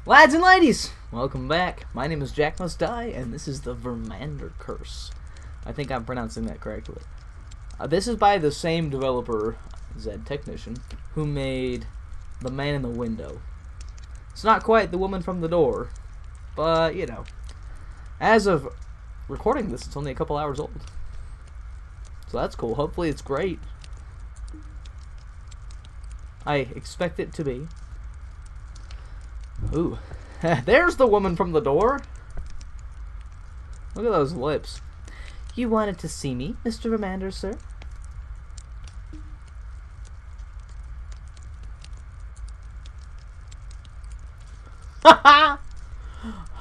Lads and ladies, welcome back. My name is Jack Must Die, and this is the Vermander curse. I think I'm pronouncing that correctly. This is by the same developer, Zed Technician, who made The Man in the Window. It's not quite The Woman from the Door, but, you know. As of recording this, it's only a couple hours old. So that's cool. Hopefully it's great. I expect it to be. Ooh. There's the woman from the door. Look at those lips. You wanted to see me, Mr. Vermander, sir?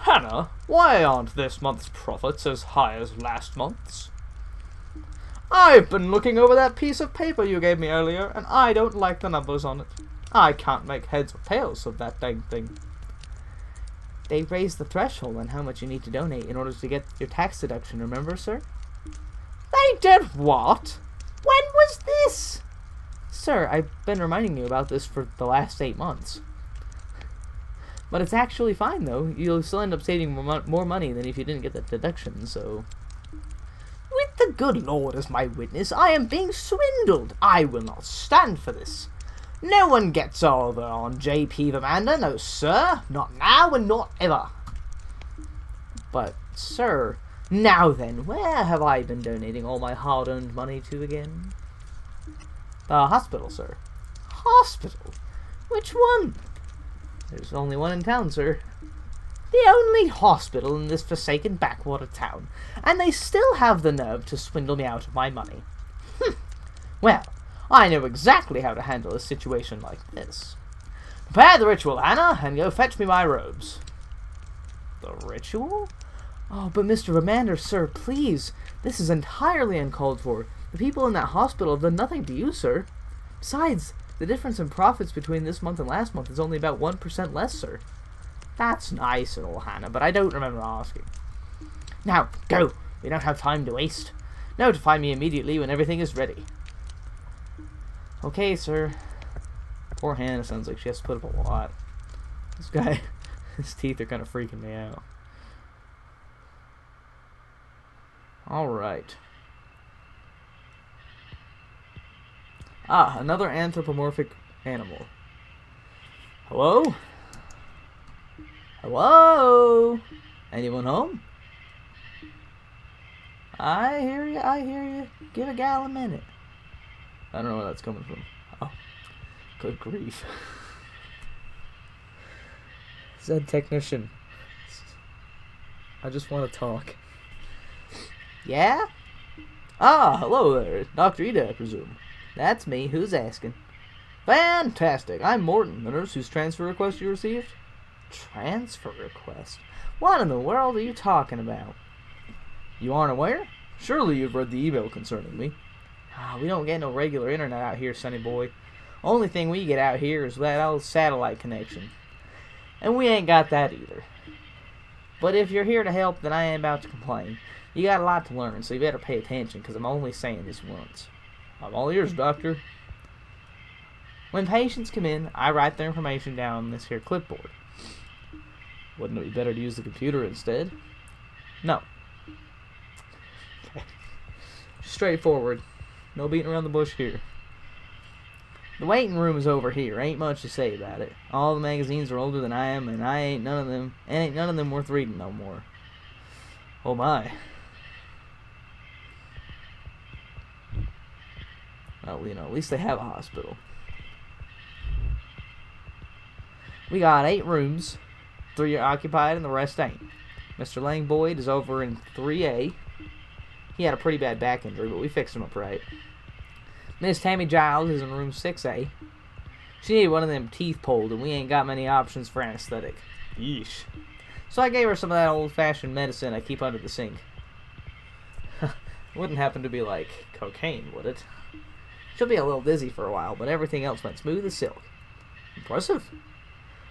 Hannah, why aren't this month's profits as high as last month's? I've been looking over that piece of paper you gave me earlier, and I don't like the numbers on it. I can't make heads or tails of that dang thing. They raised the threshold on how much you need to donate in order to get your tax deduction, remember, sir? They did what? When was this? Sir, I've been reminding you about this for the last 8 months. But it's actually fine, though. You'll still end up saving more money than if you didn't get that deduction, so... With the good Lord as my witness, I am being swindled. I will not stand for this. No one gets over on J.P. Vermander, no sir. Not now and not ever. But, sir, now then, where have I been donating all my hard-earned money to again? The hospital, sir. Hospital? Which one? There's only one in town, sir. The only hospital in this forsaken backwater town, and they still have the nerve to swindle me out of my money. Well, I know exactly how to handle a situation like this. Prepare the ritual, Hannah, and go fetch me my robes. The ritual? Oh, but Mr. Vermander, sir, please. This is entirely uncalled for. The people in that hospital have done nothing to you, sir. Besides, the difference in profits between this month and last month is only about 1% less, sir. That's nice and all, Hannah, but I don't remember asking. Now, go. We don't have time to waste. Notify me immediately when everything is ready. Okay, sir. Poor Hannah sounds like she has to put up a lot. This guy, his teeth are kind of freaking me out. Alright. Ah, another anthropomorphic animal. Hello? Hello? Anyone home? I hear you, I hear you. Give a gal a minute. I don't know where that's coming from. Oh, good grief. Zed Technician. I just want to talk. Yeah? Ah, hello there. Dr. Ida, I presume. That's me. Who's asking? Fantastic. I'm Morton, the nurse whose transfer request you received. Transfer request? What in the world are you talking about? You aren't aware? Surely you've read the email concerning me. We don't get no regular internet out here, sonny boy. Only thing we get out here is that old satellite connection. And we ain't got that either. But if you're here to help, then I ain't about to complain. You got a lot to learn, so you better pay attention, because I'm only saying this once. I'm all ears, doctor. When patients come in, I write their information down on this here clipboard. Wouldn't it be better to use the computer instead? No. Okay. Straightforward. No beating around the bush here. The waiting room is over here. Ain't much to say about it. All the magazines are older than I am, and ain't none of them worth reading no more. Oh my. Well, you know, at least they have a hospital. We got 8 rooms. 3 are occupied and the rest ain't. Mr. Lang Boyd is over in 3A. He had a pretty bad back injury, but we fixed him up right. Miss Tammy Giles is in room 6A. She needed one of them teeth pulled, and we ain't got many options for anesthetic. Yeesh. So I gave her some of that old-fashioned medicine I keep under the sink. Wouldn't happen to be like cocaine, would it? She'll be a little dizzy for a while, but everything else went smooth as silk. Impressive.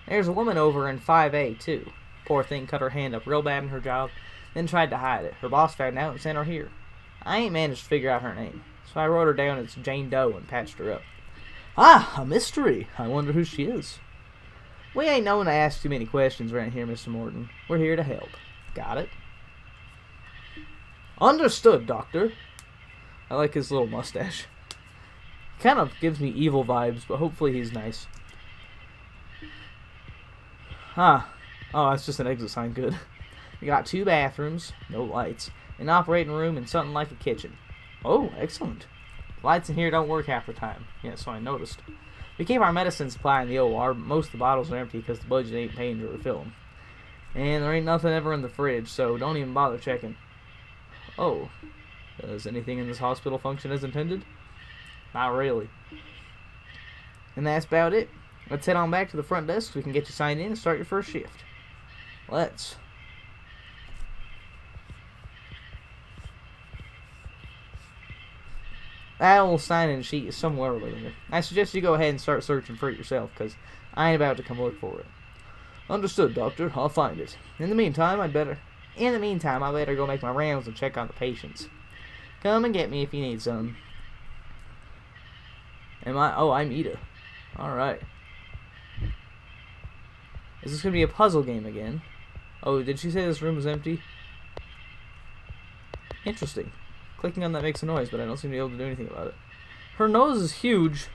There's a woman over in 5A, too. Poor thing cut her hand up real bad in her job, then tried to hide it. Her boss found out and sent her here. I ain't managed to figure out her name, so I wrote her down as Jane Doe and patched her up. Ah, a mystery. I wonder who she is. We ain't known to ask too many questions around here, Mr. Morton. We're here to help. Got it? Understood, Doctor. I like his little mustache. Kind of gives me evil vibes, but hopefully he's nice. Huh. Oh, that's just an exit sign. Good. We got 2 bathrooms, no lights, an operating room, and something like a kitchen. Oh, excellent. Lights in here don't work half the time. Yeah, so I noticed. We keep our medicine supply in the OR, but most of the bottles are empty because the budget ain't paying to refill them. And there ain't nothing ever in the fridge, so don't even bother checking. Oh. Does anything in this hospital function as intended? Not really. And that's about it. Let's head on back to the front desk so we can get you signed in and start your first shift. Let's. That old sign-in sheet is somewhere over there. I suggest you go ahead and start searching for it yourself, because I ain't about to come look for it. Understood, Doctor. I'll find it. In the meantime, I better go make my rounds and check on the patients. Come and get me if you need some. I'm Ida. Alright. Is this going to be a puzzle game again? Oh, did she say this room was empty? Interesting. Clicking on that makes a noise, but I don't seem to be able to do anything about it. Her nose is huge.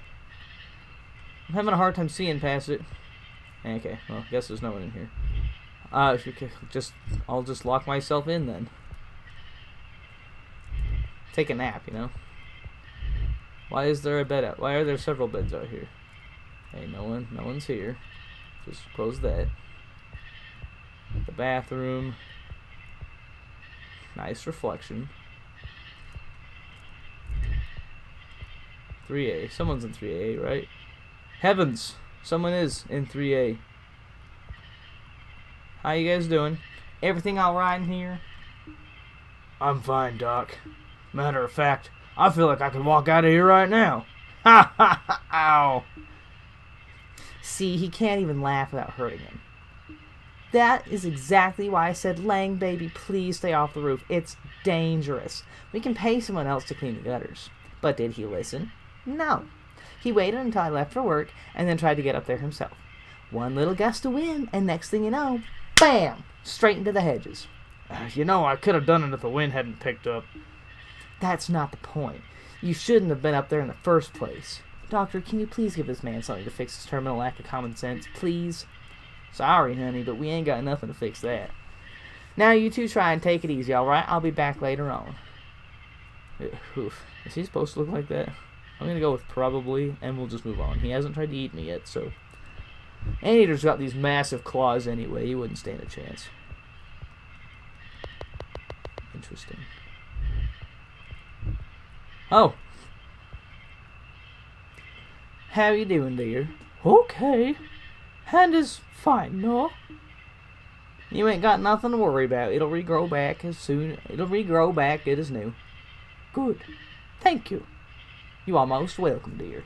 I'm having a hard time seeing past it. Okay, well, I guess there's no one in here. I'll just lock myself in then. Take a nap, you know. Why is there a bed out? Why are there several beds out here? Hey, no one's here. Just close that. The bathroom. Nice reflection. 3A. Someone's in 3A, right? Heavens! Someone is in 3A. How you guys doing? Everything alright in here? I'm fine, Doc. Matter of fact, I feel like I could walk out of here right now. Ha ha ha! Ow! See, he can't even laugh without hurting him. That is exactly why I said, Lang, baby, please stay off the roof. It's dangerous. We can pay someone else to clean the gutters. But did he listen? No. He waited until I left for work and then tried to get up there himself. One little gust of wind, and next thing you know, bam! Straight into the hedges. You know, I could have done it if the wind hadn't picked up. That's not the point. You shouldn't have been up there in the first place. Doctor, can you please give this man something to fix his terminal lack of common sense, please? Sorry, honey, but we ain't got nothing to fix that. Now you two try and take it easy, alright? I'll be back later on. Oof. Is he supposed to look like that? I'm gonna go with probably, and we'll just move on. He hasn't tried to eat me yet, so... Anteater's got these massive claws anyway. He wouldn't stand a chance. Interesting. Oh! How you doing, dear? Okay. Hand is fine, no? You ain't got nothing to worry about. It'll regrow back good as new. Good. Thank you. You are most welcome, dear.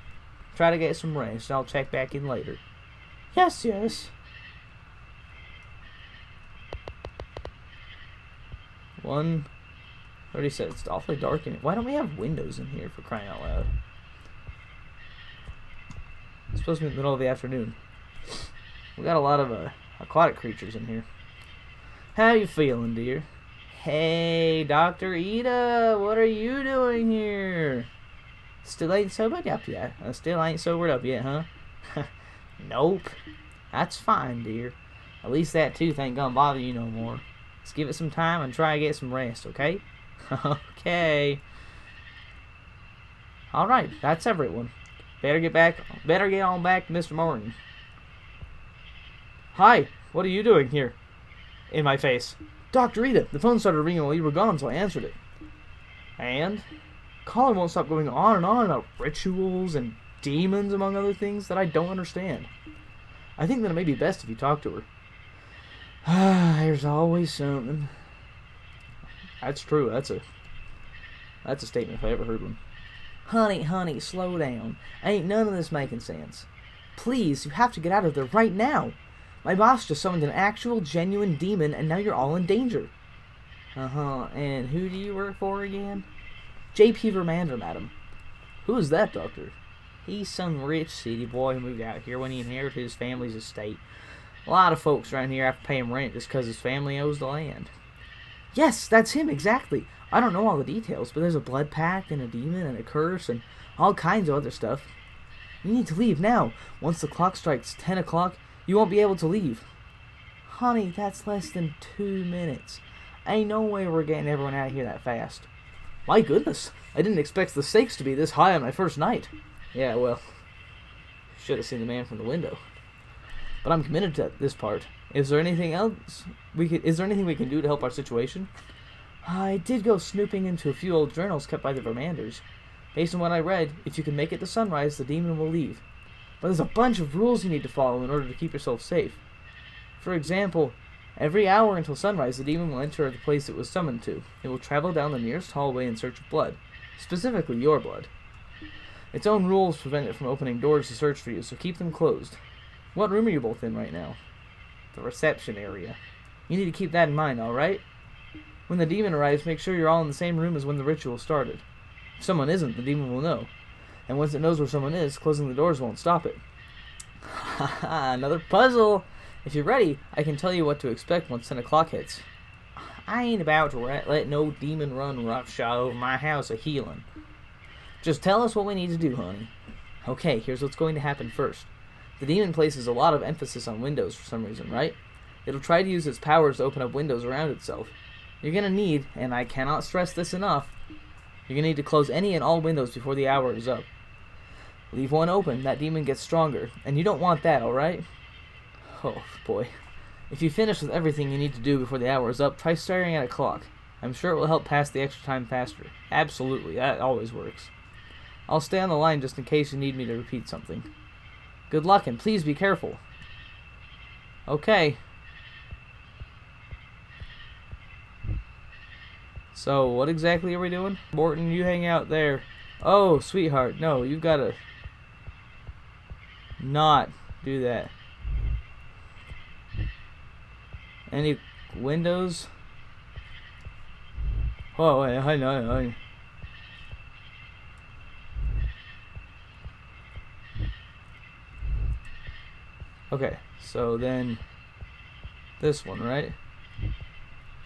Try to get some rest. I'll check back in later. Yes, yes. One 37. It's awfully dark in it. Why don't we have windows in here, for crying out loud? It's supposed to be the middle of the afternoon. We got a lot of aquatic creatures in here. How you feeling, dear? Hey, Dr. Ida, what are you doing here? Still ain't sobered up yet? Huh? Nope. That's fine, dear. At least that tooth ain't gonna bother you no more. Let's give it some time and try to get some rest, okay? Okay. Alright, that's everyone. Better get on back to Mr. Morton. Hi, what are you doing here? In my face. Dr. Ida, the phone started ringing while you were gone, so I answered it. And? Caller won't stop going on and on about rituals and demons, among other things, that I don't understand. I think that it may be best if you talk to her. There's always something. That's true. That's a statement if I ever heard one. Honey, slow down. Ain't none of this making sense. Please, you have to get out of there right now. My boss just summoned an actual, genuine demon, and now you're all in danger. And who do you work for again? J.P. Vermander, madam. Who is that, Doctor? He's some rich city boy who moved out here when he inherited his family's estate. A lot of folks around here have to pay him rent just because his family owes the land. Yes, that's him, exactly. I don't know all the details, but there's a blood pact and a demon and a curse and all kinds of other stuff. You need to leave now. Once the clock strikes 10 o'clock, you won't be able to leave. Honey, that's less than 2 minutes. Ain't no way we're getting everyone out of here that fast. My goodness, I didn't expect the stakes to be this high on my first night. Yeah, well, should have seen the man from the window. But I'm committed to this part. Is there anything we can do to help our situation? I did go snooping into a few old journals kept by the Vermanders. Based on what I read, if you can make it to sunrise, the demon will leave. But there's a bunch of rules you need to follow in order to keep yourself safe. For example, every hour until sunrise, the demon will enter the place it was summoned to. It will travel down the nearest hallway in search of blood, specifically your blood. Its own rules prevent it from opening doors to search for you, so keep them closed. What room are you both in right now? The reception area. You need to keep that in mind, alright? When the demon arrives, make sure you're all in the same room as when the ritual started. If someone isn't, the demon will know. And once it knows where someone is, closing the doors won't stop it. Haha, another puzzle! If you're ready, I can tell you what to expect once 10 o'clock hits. I ain't about to let no demon run roughshod over my house of healing. Just tell us what we need to do, honey. Okay, here's what's going to happen first. The demon places a lot of emphasis on windows for some reason, right? It'll try to use its powers to open up windows around itself. You're going to need, and I cannot stress this enough, you're going to need to close any and all windows before the hour is up. Leave one open, that demon gets stronger, and you don't want that, alright? Oh, boy. If you finish with everything you need to do before the hour is up, try staring at a clock. I'm sure it will help pass the extra time faster. Absolutely, that always works. I'll stay on the line just in case you need me to repeat something. Good luck, and please be careful. Okay. So, what exactly are we doing? Morton, you hang out there. Oh, sweetheart, no, you've got to not do that. Any windows? Oh, wait, I know. Okay, so then this one, right?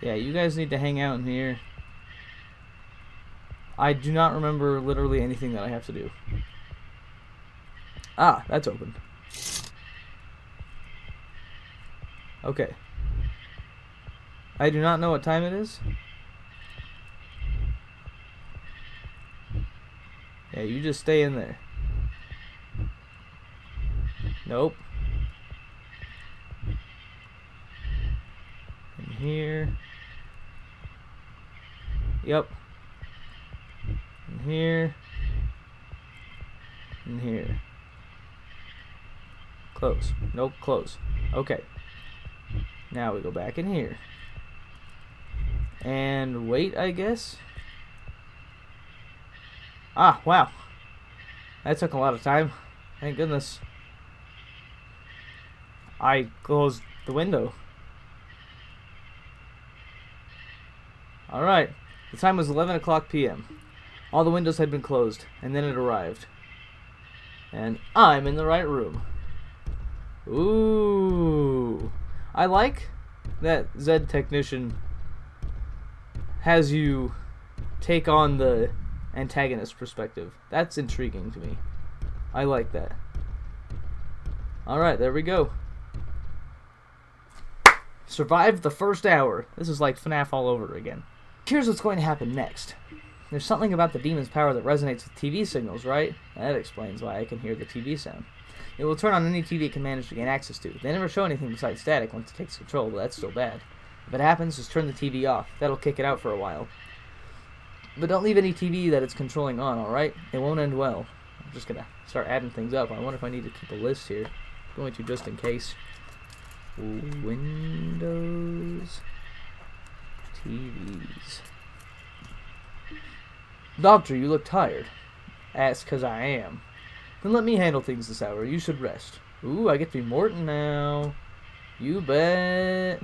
Yeah, you guys need to hang out in here. I do not remember literally anything that I have to do. Ah, that's open. Okay. I do not know what time it is. Yeah, you just stay in there. Nope. In here. Yep. In here. In here. Close. Nope, close. Okay. Now we go back in here. And wait, I guess. Ah, wow. That took a lot of time. Thank goodness. I closed the window. Alright. The time was 11 o'clock p.m. All the windows had been closed, and then it arrived. And I'm in the right room. Ooh. I like that Zed Technician has you take on the antagonist perspective. That's intriguing to me. I like that. Alright, there we go. Survived the first hour. This is like FNAF all over again. Here's what's going to happen next. There's something about the demon's power that resonates with TV signals, right? That explains why I can hear the TV sound. It will turn on any TV it can manage to gain access to. They never show anything besides static once it takes control, but that's still bad. If it happens, just turn the TV off. That'll kick it out for a while. But don't leave any TV that it's controlling on, alright? It won't end well. I'm just gonna start adding things up. I wonder if I need to keep a list here. I'm going to just in case. Windows. TVs. Doctor, you look tired. That's 'cause I am. Then let me handle things this hour. You should rest. Ooh, I get to be Morton now. You bet.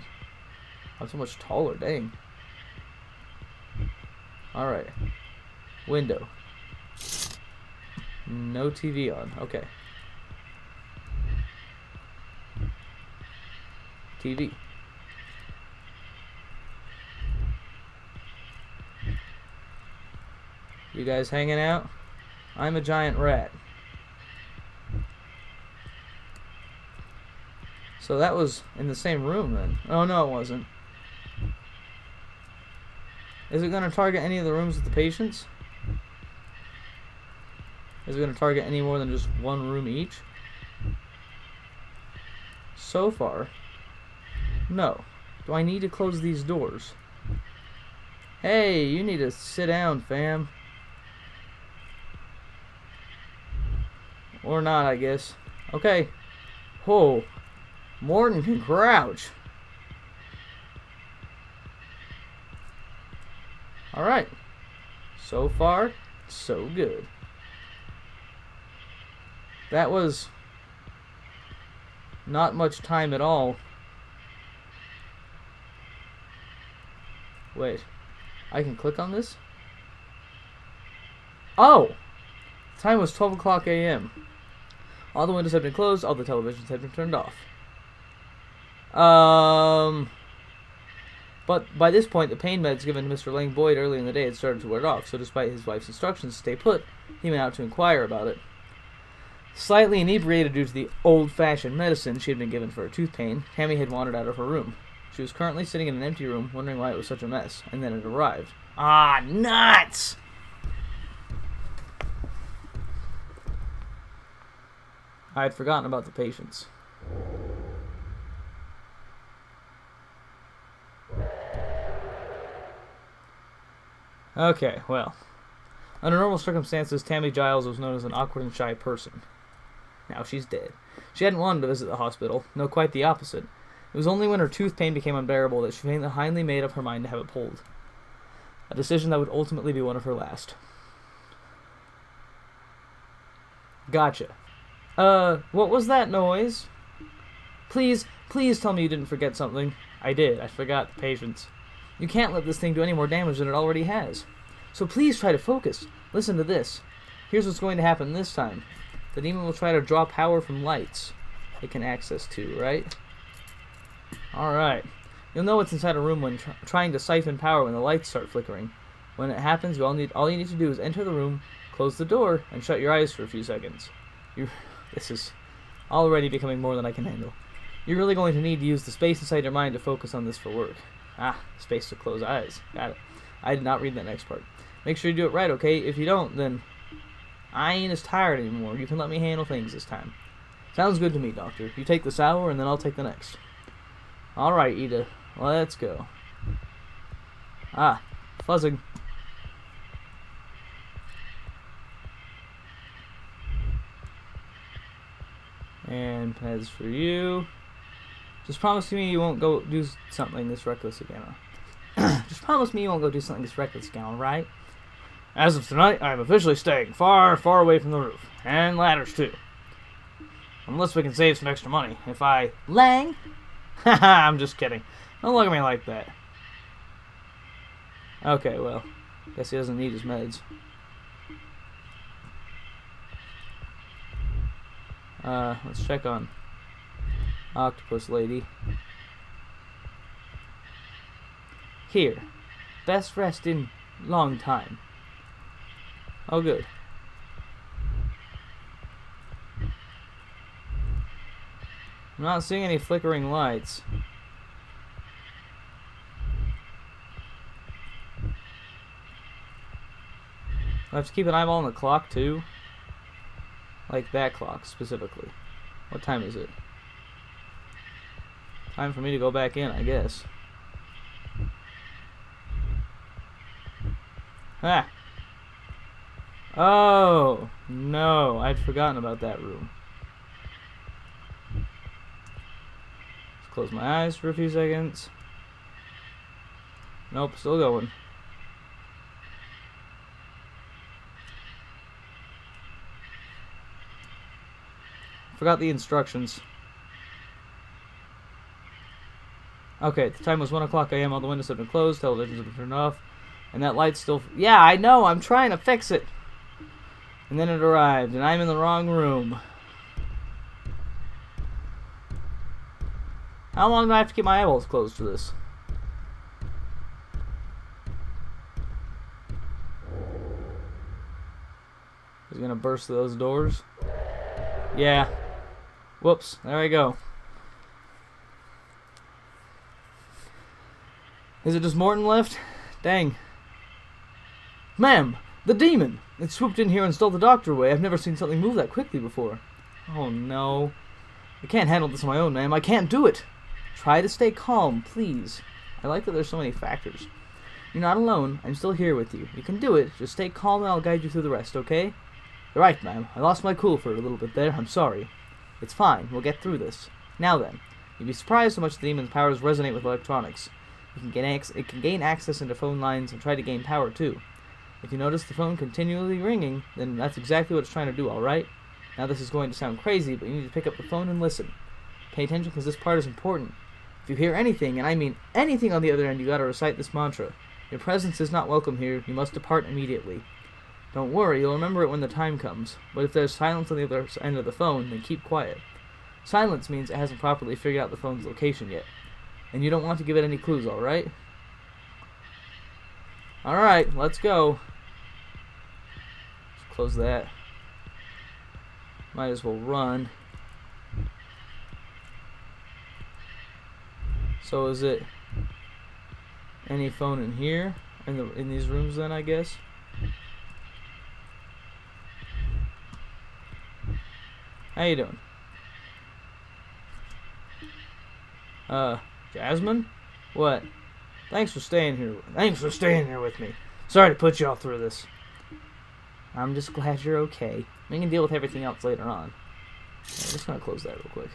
I'm so much taller, dang. Alright. Window. No TV on. Okay. TV. You guys hanging out? I'm a giant rat. So that was in the same room then. Oh no, it wasn't. Is it going to target any of the rooms with the patients? Is it going to target any more than just one room each? So far, no. Do I need to close these doors? Hey, you need to sit down, fam. Or not, I guess. Okay. Whoa. Morton can crouch. Alright. So far, so good. That was not much time at all. Wait. I can click on this? Oh! The time was 12 o'clock a.m. All the windows had been closed, all the televisions had been turned off. But by this point, the pain meds given to Mr. Lang Boyd early in the day had started to wear off, so despite his wife's instructions to stay put, he went out to inquire about it. Slightly inebriated due to the old-fashioned medicine she had been given for her tooth pain, Tammy had wandered out of her room. She was currently sitting in an empty room, wondering why it was such a mess, and then it arrived. Ah, nuts! I had forgotten about the patients. Okay, well. Under normal circumstances, Tammy Giles was known as an awkward and shy person. Now she's dead. She hadn't wanted to visit the hospital. No, quite the opposite. It was only when her tooth pain became unbearable that she finally made up her mind to have it pulled. A decision that would ultimately be one of her last. Gotcha. What was that noise? Please tell me you didn't forget something. I did. I forgot the patients. You can't let this thing do any more damage than it already has. So please try to focus. Listen to this. Here's what's going to happen this time. The demon will try to draw power from lights it can access to, right? Alright. You'll know what's inside a room when trying to siphon power when the lights start flickering. When it happens, all you need to do is enter the room, close the door, and shut your eyes for a few seconds. This is already becoming more than I can handle. You're really going to need to use the space inside your mind to focus on this for work. Ah, space to close eyes. Got it. I did not read that next part. Make sure you do it right, okay? If you don't, then I ain't as tired anymore. You can let me handle things this time. Sounds good to me, Doctor. You take this hour, and then I'll take the next. Alright, Ida. Let's go. Ah, fuzzing. And as for you, just promise me you won't go do something this reckless again. Just promise me you won't go do something this reckless again, alright? As of tonight, I am officially staying far, far away from the roof. And ladders, too. Unless we can save some extra money. If I... Lang? Haha, I'm just kidding. Don't look at me like that. Okay, well. Guess he doesn't need his meds. Let's check on Octopus Lady. Here. Best rest in long time. Oh, good. I'm not seeing any flickering lights. I have to keep an eyeball on the clock, too. Like that clock, specifically. What time is it? Time for me to go back in, I guess. Ah! Oh! No, I'd forgotten about that room. Let's close my eyes for a few seconds. Nope, still going. Forgot the instructions. Okay, the time was 1 o'clock a.m. All the windows had been closed, televisions had been turned off, and that light's still... Yeah, I know, I'm trying to fix it. And then it arrived, and I'm in the wrong room. How long do I have to keep my eyeballs closed for this? He's gonna burst those doors. Yeah. Whoops. There I go. Is it just Morton left? Dang. Ma'am! The demon! It swooped in here and stole the doctor away. I've never seen something move that quickly before. Oh no. I can't handle this on my own, ma'am. I can't do it! Try to stay calm, please. I like that there's so many factors. You're not alone. I'm still here with you. You can do it. Just stay calm and I'll guide you through the rest, okay? You're right, ma'am. I lost my cool for a little bit there. I'm sorry. It's fine. We'll get through this. Now then, you'd be surprised how much the demon's powers resonate with electronics. It can gain access into phone lines and try to gain power, too. If you notice the phone continually ringing, then that's exactly what it's trying to do, alright? Now this is going to sound crazy, but you need to pick up the phone and listen. Pay attention because this part is important. If you hear anything, and I mean anything on the other end, you gotta recite this mantra. Your presence is not welcome here. You must depart immediately. Don't worry, you'll remember it when the time comes. But if there's silence on the other end of the phone, then keep quiet. Silence means it hasn't properly figured out the phone's location yet. And you don't want to give it any clues, alright? Alright, let's go. Let's close that. Might as well run. So is it any phone in here? In these rooms then, I guess? How you doing? Jasmine? What? Thanks for staying here with me. Sorry to put you all through this. I'm just glad you're okay. We can deal with everything else later on. I'm just gonna close that real quick.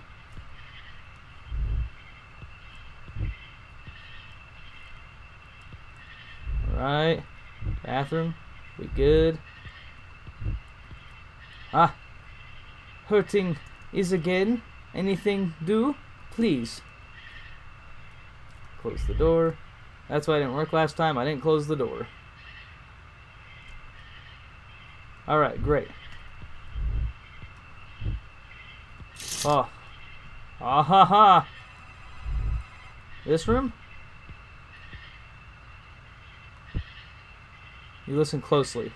Alright. Bathroom. We good. Ah. Hurting is again. Anything do? Please. Close the door. That's why it didn't work last time. I didn't close the door. Alright, great. Oh. Ah ha ha. This room? You listen closely.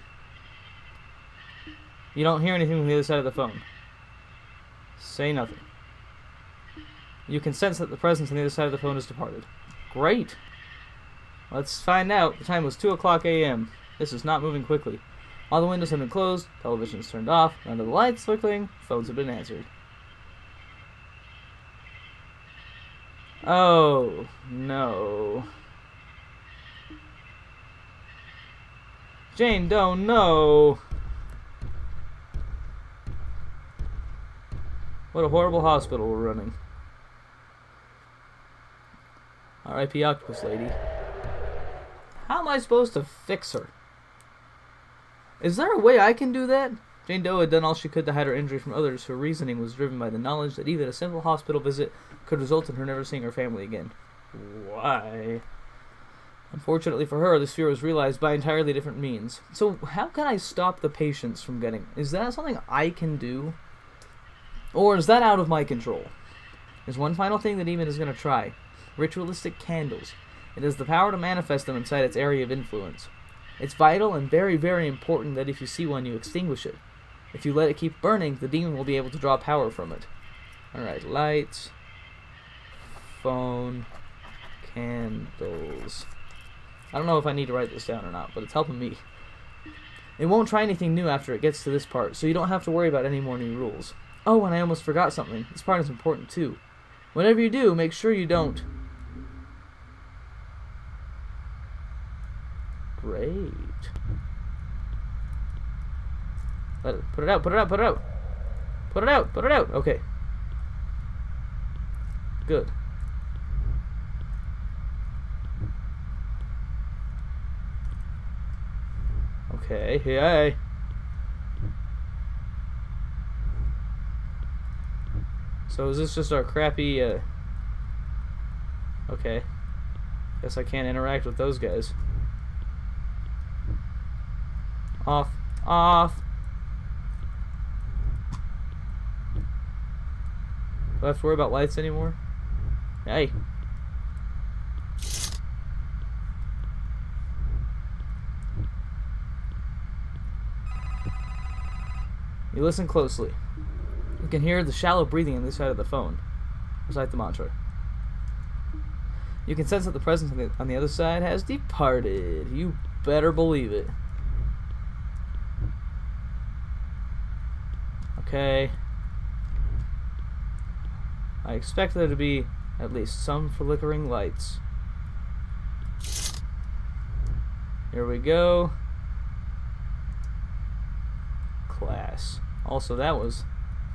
You don't hear anything from the other side of the phone. Say nothing. You can sense that the presence on the other side of the phone has departed. Great. Let's find out. The time was 2 o'clock a.m. This is not moving quickly. All the windows have been closed, television's turned off, none of the lights flickering, phones have been answered. Oh, no. Jane Doe, no. What a horrible hospital we're running. R.I.P. Octopus Lady. How am I supposed to fix her? Is there a way I can do that? Jane Doe had done all she could to hide her injury from others. Her reasoning was driven by the knowledge that even a simple hospital visit could result in her never seeing her family again. Why? Unfortunately for her, this fear was realized by entirely different means. So how can I stop the patients from getting... Is that something I can do? Or is that out of my control? There's one final thing the demon is going to try. Ritualistic candles. It has the power to manifest them inside its area of influence. It's vital and very, very important that if you see one, you extinguish it. If you let it keep burning, the demon will be able to draw power from it. Alright, lights, phone, candles. I don't know if I need to write this down or not, but it's helping me. It won't try anything new after it gets to this part, so you don't have to worry about any more new rules. Oh, and I almost forgot something. This part is important too. Whatever you do, make sure you don't... Great. Let it, put it out, put it out, put it out. Put it out, put it out. Okay. Good. Okay, hey. So is this just our crappy, Okay. Guess I can't interact with those guys. Off. Off. Do I have to worry about lights anymore? Hey. You listen closely. You can hear the shallow breathing on the side of the phone. Recite the mantra. You can sense that the presence on the other side has departed. You better believe it. Okay. I expect there to be at least some flickering lights. Here we go. Class. Also, that was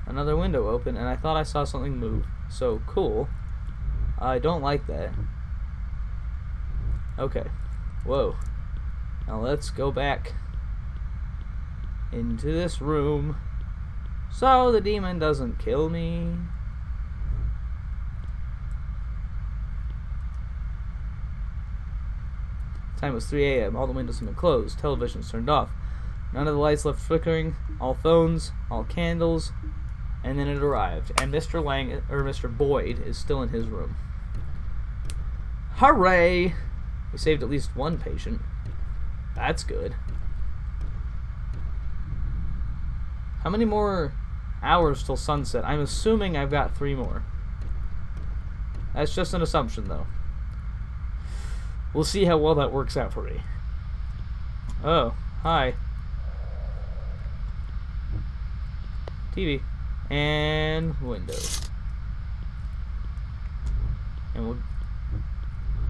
another window open, and I thought I saw something move. So, cool. I don't like that. Okay. Whoa. Now let's go back into this room so the demon doesn't kill me. Time was 3 a.m. All the windows had been closed. Televisions turned off. None of the lights left flickering. All phones, all candles, and then it arrived. And Mr. Boyd is still in his room. Hooray! We saved at least one patient. That's good. How many more hours till sunset? I'm assuming I've got 3 more. That's just an assumption, though. We'll see how well that works out for me. Oh, hi. TV. And window. And we'll...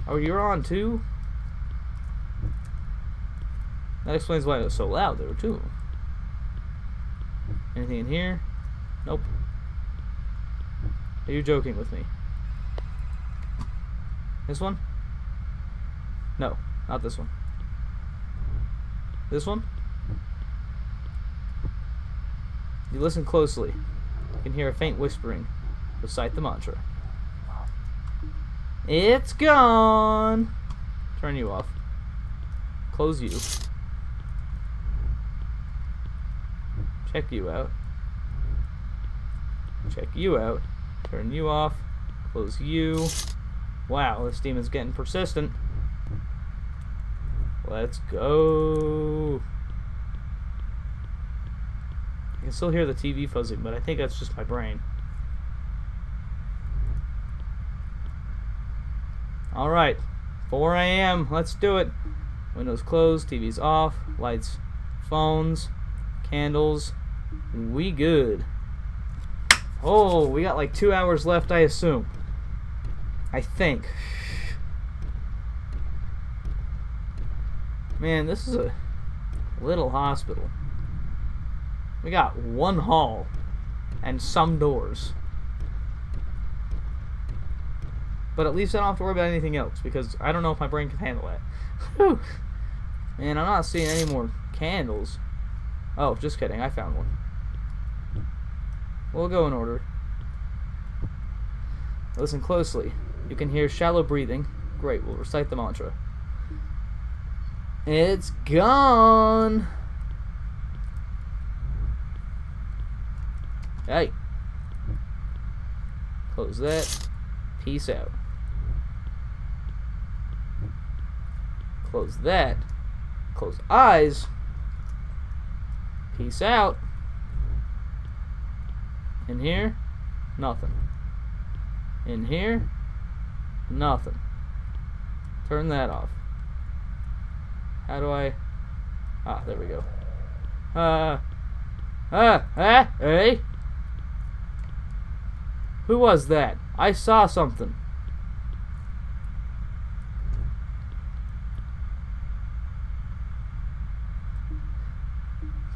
Oh, you're on too? That explains why it was so loud there too. Anything in here? Nope. Are you joking with me? This one? No, not this one. This one? You listen closely. You can hear a faint whispering. Recite the mantra. It's gone! Turn you off. Close you. Check you out. Check you out. Turn you off. Close you. Wow, this demon's getting persistent. Let's go. I can still hear the TV fuzzing, but I think that's just my brain. Alright, 4 a.m. Let's do it. Windows closed, TV's off, lights, phones, candles. We good. Oh, we got like 2 hours left, I assume. I think. Man, this is a little hospital. We got one hall and some doors. But at least I don't have to worry about anything else, because I don't know if my brain can handle that. Whew. Man, I'm not seeing any more candles. Oh, just kidding. I found one. We'll go in order. Listen closely. You can hear shallow breathing. Great, we'll recite the mantra. It's gone! Hey! Close that. Peace out. Close that. Close eyes. Peace out. In here, nothing. In here, nothing. Turn that off. How do I... Ah, there we go. Hey! Who was that? I saw something.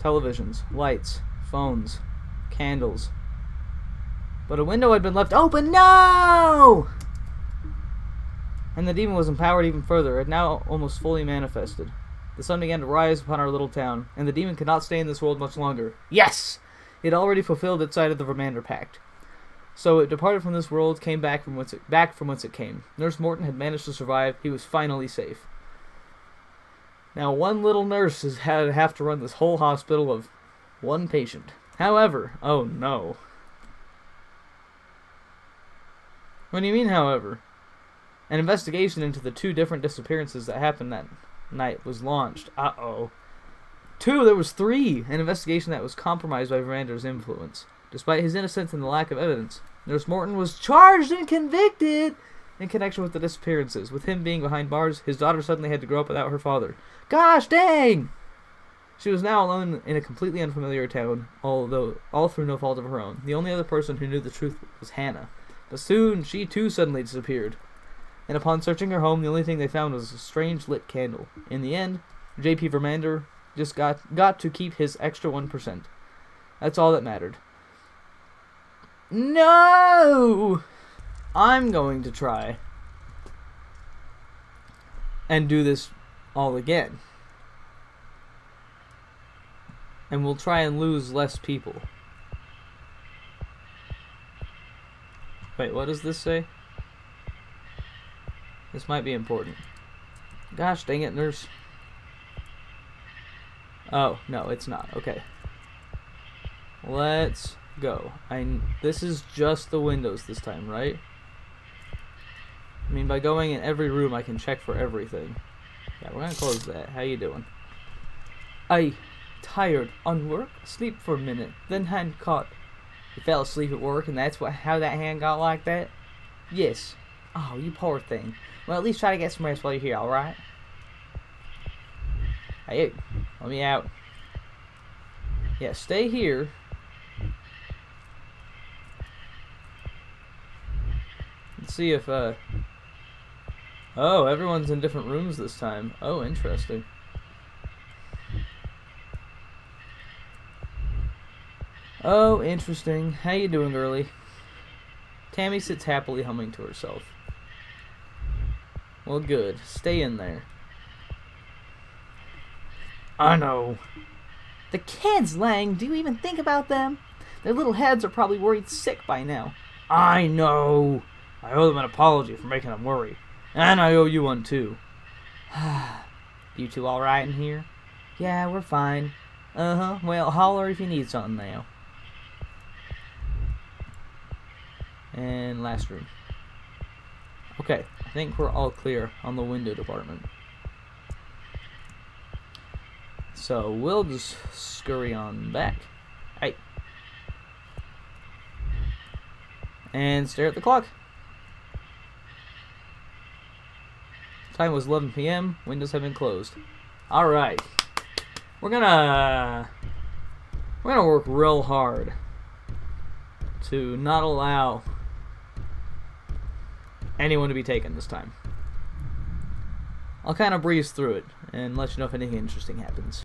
Televisions, lights, phones, candles. But a window had been left open. No! And the demon was empowered even further. It had now almost fully manifested. The sun began to rise upon our little town, and the demon could not stay in this world much longer. Yes! It had already fulfilled its side of the Vermander Pact. So it departed from this world, came back from whence it came. Nurse Morton had managed to survive. He was finally safe. Now, one little nurse has had to have to run this whole hospital of one patient. However, oh no. What do you mean, however? An investigation into the 2 different disappearances that happened that night was launched. Uh-oh. 2, there was 3. An investigation that was compromised by Vermander's influence. Despite his innocence and the lack of evidence, Nurse Morton was charged and convicted in connection with the disappearances. With him being behind bars, his daughter suddenly had to grow up without her father. Gosh dang! She was now alone in a completely unfamiliar town, all through no fault of her own. The only other person who knew the truth was Hannah. But soon, she too suddenly disappeared. And upon searching her home, the only thing they found was a strange lit candle. In the end, J.P. Vermander just got to keep his extra 1%. That's all that mattered. No! I'm going to try and do this all again. And we'll try and lose less people. Wait, what does this say? This might be important. Gosh dang it, nurse. Oh, no, it's not. Okay. Let's go. This is just the windows this time, right? I mean, by going in every room, I can check for everything. Yeah, we're gonna close that. How you doing? Tired on work? Sleep for a minute. Then hand caught. You fell asleep at work, and that's how that hand got like that? Yes. Oh, you poor thing. Well, at least try to get some rest while you're here, alright? Hey, let me out. Yeah, stay here. Let's see if, oh, everyone's in different rooms this time. Oh, interesting. Oh, interesting. How you doing, girlie? Tammy sits happily humming to herself. Well, good. Stay in there. I know. The kids, Lang. Do you even think about them? Their little heads are probably worried sick by now. I know. I owe them an apology for making them worry. And I owe you one, too. You two alright in here? Yeah, we're fine. Uh-huh. Well, holler if you need something now. And last room. Okay, I think we're all clear on the window department. So we'll just scurry on back. Hey. And stare at the clock. Time was 11 p.m. Windows have been closed. Alright. We're gonna work real hard to not allow anyone to be taken this time. I'll kind of breeze through it and let you know if anything interesting happens.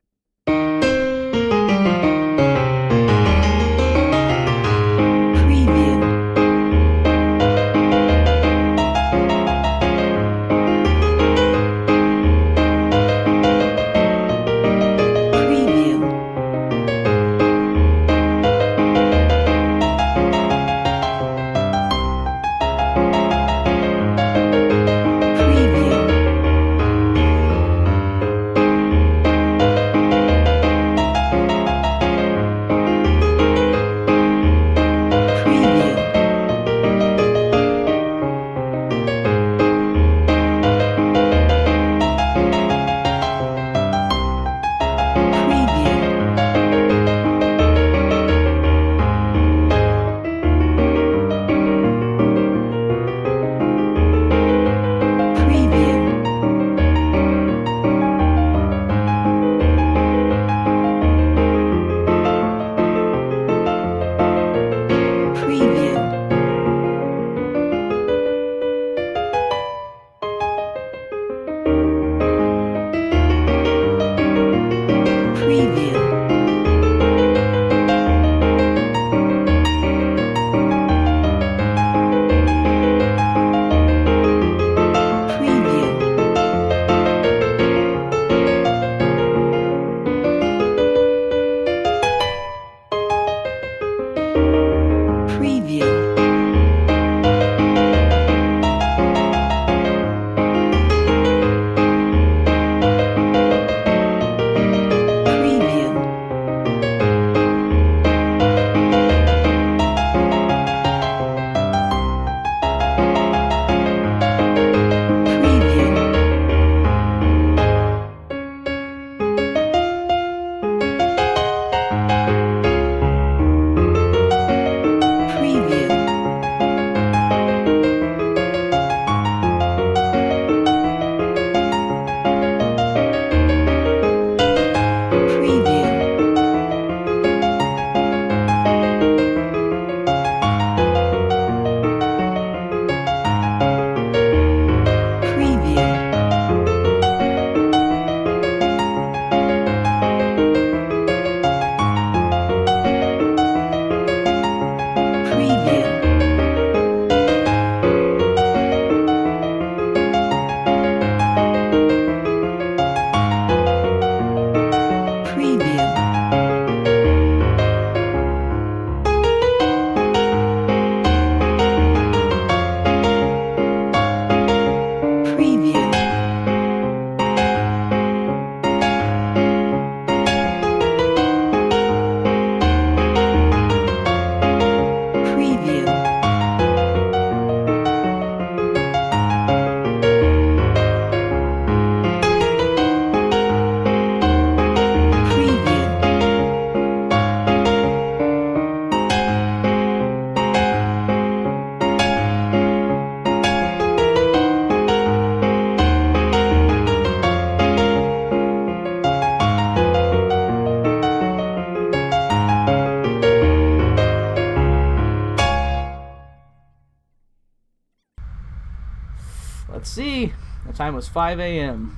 see. The time was 5 a.m.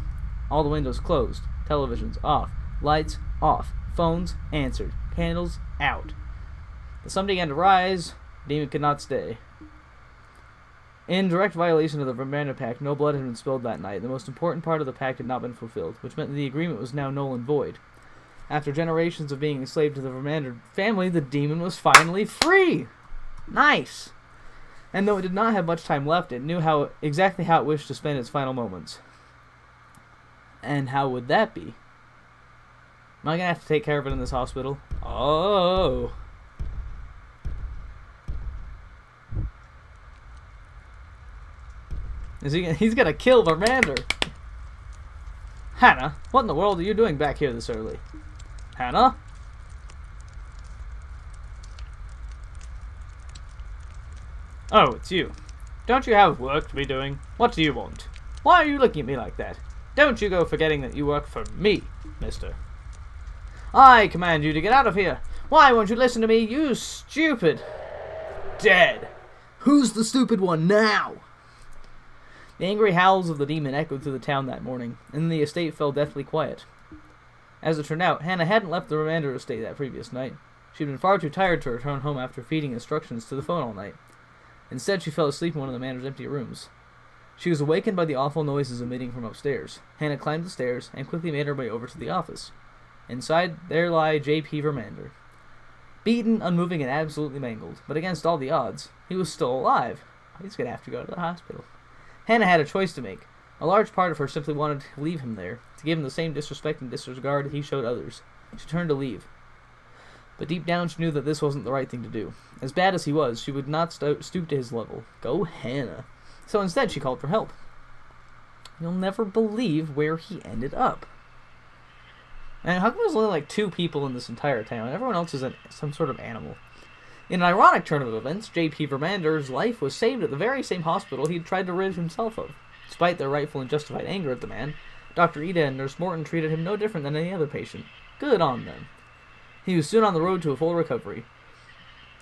All the windows closed, televisions off, lights off, phones answered, candles out. The sun began to rise. The demon could not stay. In direct violation of the Vermander Pact, no blood had been spilled that night. The most important part of the pact had not been fulfilled, which meant that the agreement was now null and void. After generations of being enslaved to the Vermander family, the demon was finally free! Nice! And though it did not have much time left, it knew exactly how it wished to spend its final moments. And how would that be? Am I going to have to take care of it in this hospital? Oh! He's gonna kill Vermander. Hannah, what in the world are you doing back here this early? Hannah? Oh, it's you. Don't you have work to be doing? What do you want? Why are you looking at me like that? Don't you go forgetting that you work for me, mister. I command you to get out of here. Why won't you listen to me, you stupid? Dead. Who's the stupid one now? The angry howls of the demon echoed through the town that morning, and the estate fell deathly quiet. As it turned out, Hannah hadn't left the Vermander estate that previous night. She had been far too tired to return home after feeding instructions to the phone all night. Instead, she fell asleep in one of the manor's empty rooms. She was awakened by the awful noises emitting from upstairs. Hannah climbed the stairs and quickly made her way over to the office. Inside, there lay J.P. Vermander. Beaten, unmoving, and absolutely mangled, but against all the odds, he was still alive. He's going to have to go to the hospital. Hannah had a choice to make. A large part of her simply wanted to leave him there, to give him the same disrespect and disregard he showed others. She turned to leave. But deep down she knew that this wasn't the right thing to do. As bad as he was, she would not stoop to his level. Go Hannah. So instead she called for help. You'll never believe where he ended up. And how come there's only like 2 people in this entire town? Everyone else is some sort of animal. In an ironic turn of events, J.P. Vermander's life was saved at the very same hospital he'd tried to rid himself of. Despite their rightful and justified anger at the man, Dr. Ida and Nurse Morton treated him no different than any other patient. Good on them. He was soon on the road to a full recovery.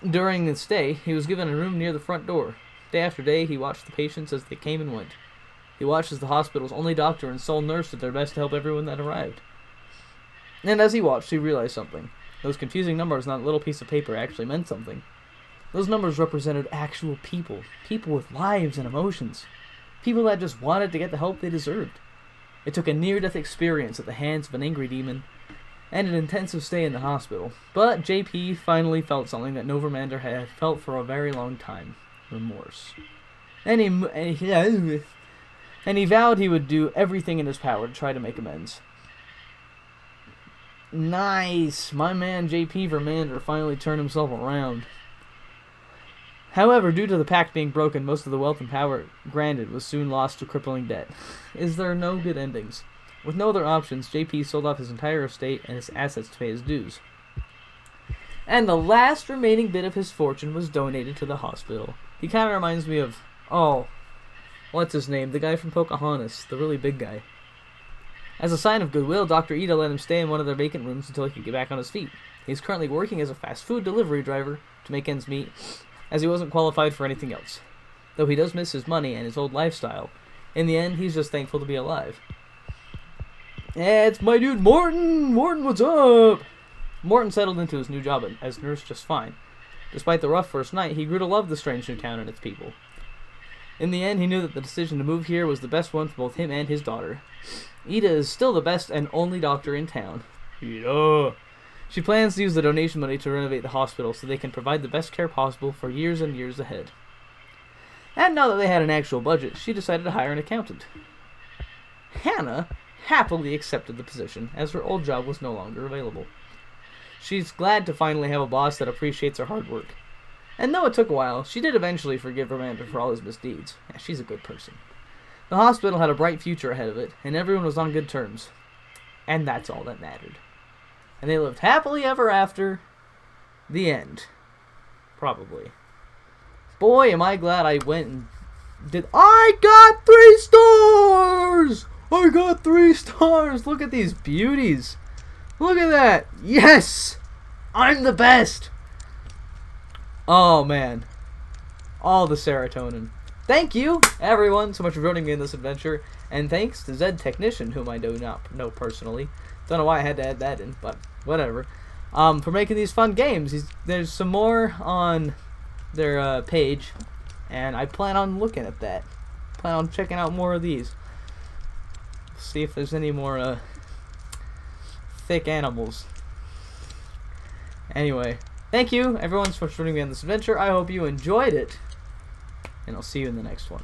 During his stay, he was given a room near the front door. Day after day, he watched the patients as they came and went. He watched as the hospital's only doctor and sole nurse did their best to help everyone that arrived. And as he watched, he realized something. Those confusing numbers on that little piece of paper actually meant something. Those numbers represented actual people. People with lives and emotions. People that just wanted to get the help they deserved. It took a near-death experience at the hands of an angry demon and an intensive stay in the hospital. But JP finally felt something that no Vermander had felt for a very long time. Remorse. And he vowed he would do everything in his power to try to make amends. Nice! My man J.P. Vermander finally turned himself around. However, due to the pact being broken, most of the wealth and power granted was soon lost to crippling debt. Is there no good endings? With no other options, J.P. sold off his entire estate and his assets to pay his dues. And the last remaining bit of his fortune was donated to the hospital. He kind of reminds me of, what's his name? The guy from Pocahontas, the really big guy. As a sign of goodwill, Dr. Ida let him stay in one of their vacant rooms until he could get back on his feet. He's currently working as a fast food delivery driver to make ends meet, as he wasn't qualified for anything else. Though he does miss his money and his old lifestyle, in the end, he's just thankful to be alive. It's my dude Morton! Morton, what's up? Morton settled into his new job as nurse just fine. Despite the rough first night, he grew to love the strange new town and its people. In the end, he knew that the decision to move here was the best one for both him and his daughter. Ida is still the best and only doctor in town. Yeah. She plans to use the donation money to renovate the hospital so they can provide the best care possible for years and years ahead. And now that they had an actual budget, she decided to hire an accountant. Hannah happily accepted the position, as her old job was no longer available. She's glad to finally have a boss that appreciates her hard work. And though it took a while, she did eventually forgive Vermander for all his misdeeds. Yeah, she's a good person. The hospital had a bright future ahead of it, and everyone was on good terms. And that's all that mattered. And they lived happily ever after. The end. Probably. Boy, am I glad I went and did... I got 3 stars! I got 3 stars! Look at these beauties! Look at that! Yes! I'm the best! Oh, man. All the serotonin. thank you, everyone, so much for joining me in this adventure. And thanks to Zed Technician, whom I do not know personally. Don't know why I had to add that in, but whatever. For making these fun games. There's some more on their page, and I plan on looking at that. Plan on checking out more of these. See if there's any more thick animals. Anyway, thank you, everyone, for joining me on this adventure. I hope you enjoyed it, and I'll see you in the next one.